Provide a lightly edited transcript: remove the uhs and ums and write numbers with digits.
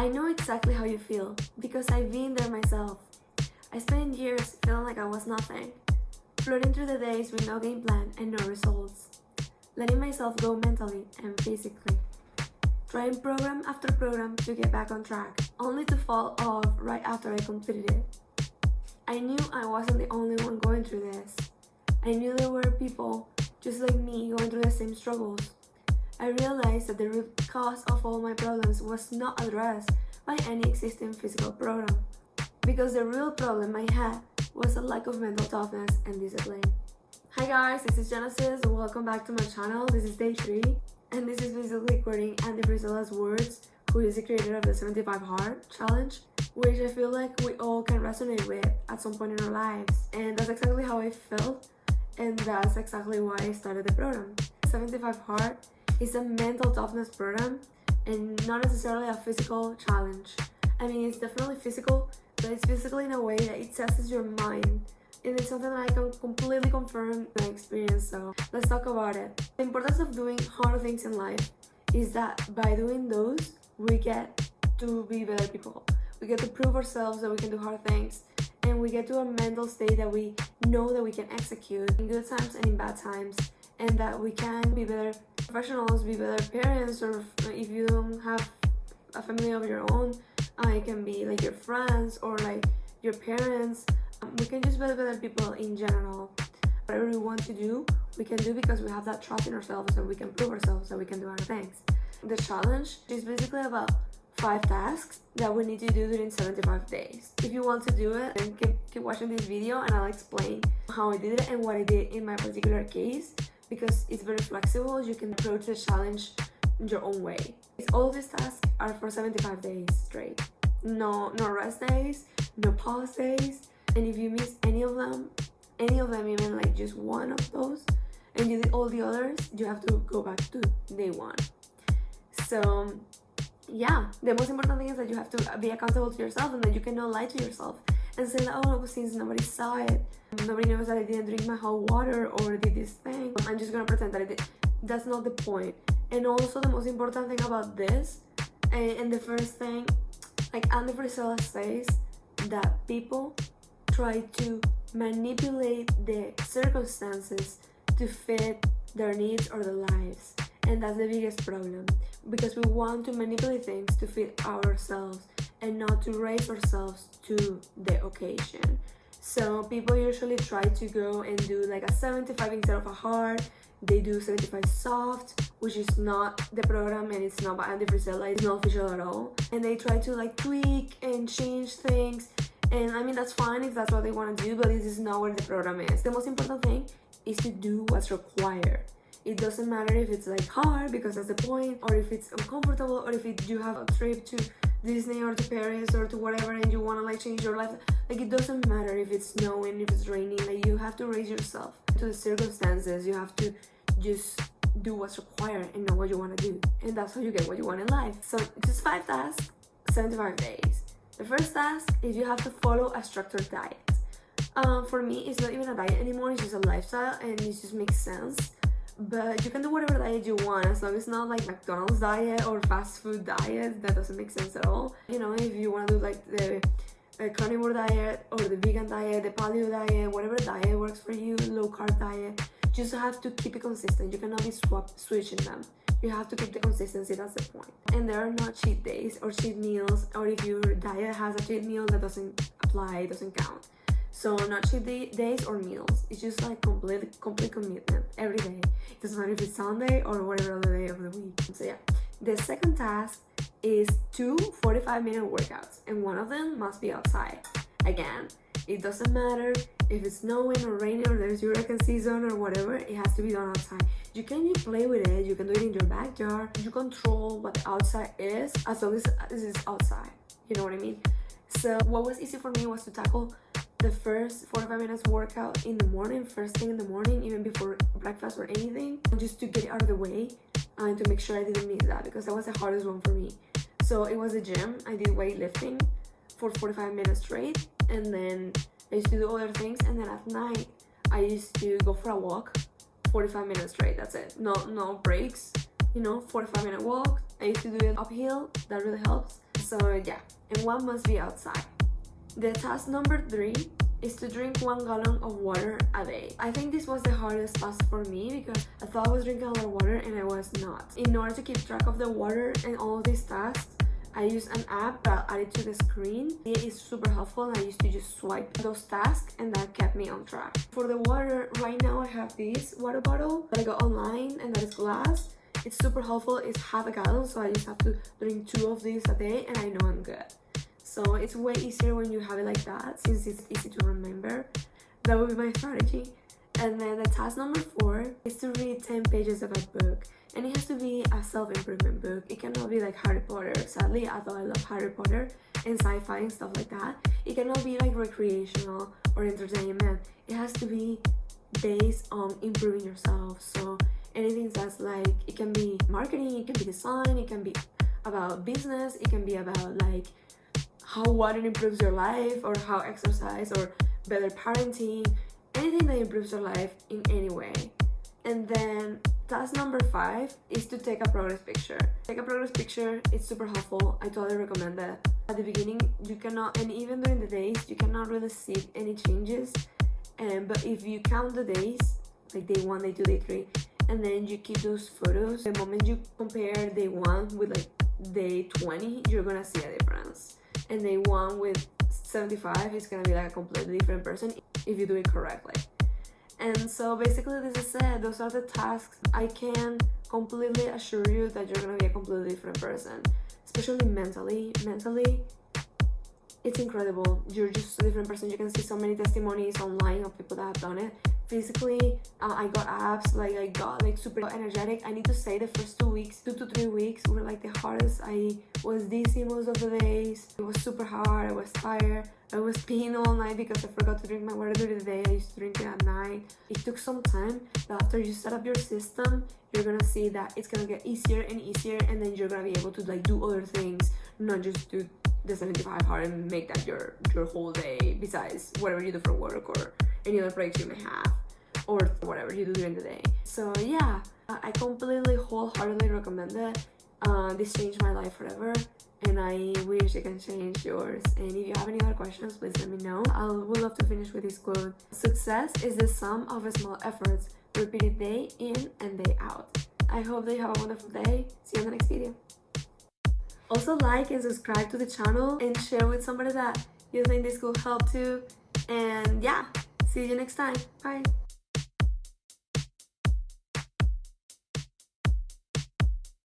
I know exactly how you feel because I've been there myself. I spent years feeling like I was nothing, floating through the days with no game plan and no results, letting myself go mentally and physically, trying program after program to get back on track, only to fall off right after I completed it. I knew I wasn't the only one going through this. I knew there were people just like me going through the same struggles. I realized that the root cause of all my problems was not addressed by any existing physical program, because the real problem I had was a lack of mental toughness and discipline. Hi guys, this is Genesis and welcome back to my channel. This is day 3 and this is basically quoting Andy Frisella's words, who is the creator of the 75 Hard Challenge, which I feel like we all can resonate with at some point in our lives. And that's exactly how I felt, and that's exactly why I started the program. 75 Hard is a mental toughness program and not necessarily a physical challenge. I mean, it's definitely physical, but it's physical in a way that it tests your mind. And it's something that I can completely confirm my experience, so let's talk about it. The importance of doing hard things in life is that by doing those, we get to be better people. We get to prove ourselves that we can do hard things, and we get to a mental state that we know that we can execute in good times and in bad times, and that we can be better professionals, be better parents, or if you don't have a family of your own, it can be like your friends or like your parents. We can just be better people in general. Whatever we want to do, we can do because we have that trust in ourselves and we can prove ourselves that we can do other things. The challenge is basically about 5 tasks that we need to do during 75 days. If you want to do it, then keep watching this video and I'll explain how I did it and what I did in my particular case, because it's very flexible. You can approach the challenge in your own way. All of these tasks are for 75 days straight. No rest days, no pause days. And if you miss any of them, even like just one of those, and you did all the others, you have to go back to day 1. So yeah, the most important thing is that you have to be accountable to yourself, and that you cannot lie to yourself and say that, oh, since nobody saw it, nobody knows that I didn't drink my hot water or did this thing, I'm just gonna pretend that I did. That's not the point. And also the most important thing about this, and the first thing, like Andy Frisella says, that people try to manipulate the circumstances to fit their needs or their lives. And that's the biggest problem, because we want to manipulate things to fit ourselves and not to raise ourselves to the occasion. So people usually try to go and do like a 75 instead of a hard. They do 75 soft, which is not the program, and it's not by Andy Frisella, it's not official at all. And they try to like tweak and change things. And I mean, that's fine if that's what they want to do, but this is not where the program is. The most important thing is to do what's required. It doesn't matter if it's like hard, because that's the point, or if it's uncomfortable, or if you have a trip to Disney or to Paris or to whatever and you want to like change your life. Like, it doesn't matter if it's snowing, if it's raining. Like, you have to raise yourself to the circumstances. You have to just do what's required and know what you want to do, and that's how you get what you want in life. So just 5 tasks, 75 days. The first task is you have to follow a structured diet. For me, it's not even a diet anymore, it's just a lifestyle, and it just makes sense. But you can do whatever diet you want, as long as it's not like McDonald's diet or fast food diet. That doesn't make sense at all. You know, if you want to do like the carnivore diet or the vegan diet, the paleo diet, whatever diet works for you, low carb diet, you just have to keep it consistent. You cannot be switching them. You have to keep the consistency, that's the point. And there are not cheat days or cheat meals, or if your diet has a cheat meal, that doesn't apply, it doesn't count. So not cheat days or meals. It's just like complete commitment every day. It doesn't matter if it's Sunday or whatever other day of the week. So yeah, the second task is 2 45-minute workouts, and one of them must be outside. Again, it doesn't matter if it's snowing or raining or there's hurricane season or whatever, it has to be done outside. You can play with it, you can do it in your backyard. You control what the outside is as long as it's outside. You know what I mean? So what was easy for me was to tackle the first 45 minutes workout in the morning, first thing in the morning, even before breakfast or anything, just to get it out of the way and to make sure I didn't miss that, because that was the hardest one for me. So it was the gym. I did weightlifting for 45 minutes straight, and then I used to do other things, and then at night I used to go for a walk 45 minutes straight. That's it. No breaks, 45-minute walk. I used to do it uphill. That really helps. So yeah, and one must be outside. The task number 3 is to drink 1 gallon of water a day. I think this was the hardest task for me because I thought I was drinking a lot of water and I was not. In order to keep track of the water and all of these tasks, I use an app that I'll add it to the screen. It is super helpful and I used to just swipe those tasks and that kept me on track. For the water, right now I have this water bottle that I got online and that is glass. It's super helpful. It's half a gallon, so I just have to drink 2 of these a day and I know I'm good. So it's way easier when you have it like that, since it's easy to remember. That would be my strategy. And then the task number 4 is to read 10 pages of a book. And it has to be a self-improvement book. It cannot be like Harry Potter. Sadly, although I love Harry Potter and sci-fi and stuff like that, it cannot be like recreational or entertainment. It has to be based on improving yourself. So anything that's like, it can be marketing, it can be design, it can be about business, it can be about like how water improves your life, or how exercise, or better parenting, anything that improves your life in any way. And then task number 5 is to take a progress picture. Take a progress picture, it's super helpful. I totally recommend that. At the beginning, you cannot, and even during the days, you cannot really see any changes. But if you count the days, like day 1, day 2, day 3, and then you keep those photos, the moment you compare day 1 with like day 20, you're gonna see a difference. And day 1 with 75 is gonna be like a completely different person if you do it correctly. And so basically this is it. Those are the tasks. I can completely assure you that you're gonna be a completely different person, especially mentally. Mentally, it's incredible. You're just a different person. You can see so many testimonies online of people that have done it. Physically, I got abs, like I got like super energetic. I need to say the first 2 weeks, 2 to 3 weeks were like the hardest. I was dizzy most of the days. It was super hard. I was tired. I was peeing all night because I forgot to drink my water during the day. I used to drink it at night. It took some time, but after you set up your system, you're gonna see that it's gonna get easier and easier, and then you're gonna be able to like do other things, not just do the 75 hard and make that your whole day, besides whatever you do for work or any other breaks you may have, or whatever you do during the day. So yeah, I completely wholeheartedly recommend it. This changed my life forever, and I wish it can change yours. And if you have any other questions, please let me know. I would love to finish with this quote. Success is the sum of small efforts repeated day in and day out. I hope that you have a wonderful day. See you in the next video. Also like and subscribe to the channel and share with somebody that you think this could help too. And yeah, see you next time. Bye.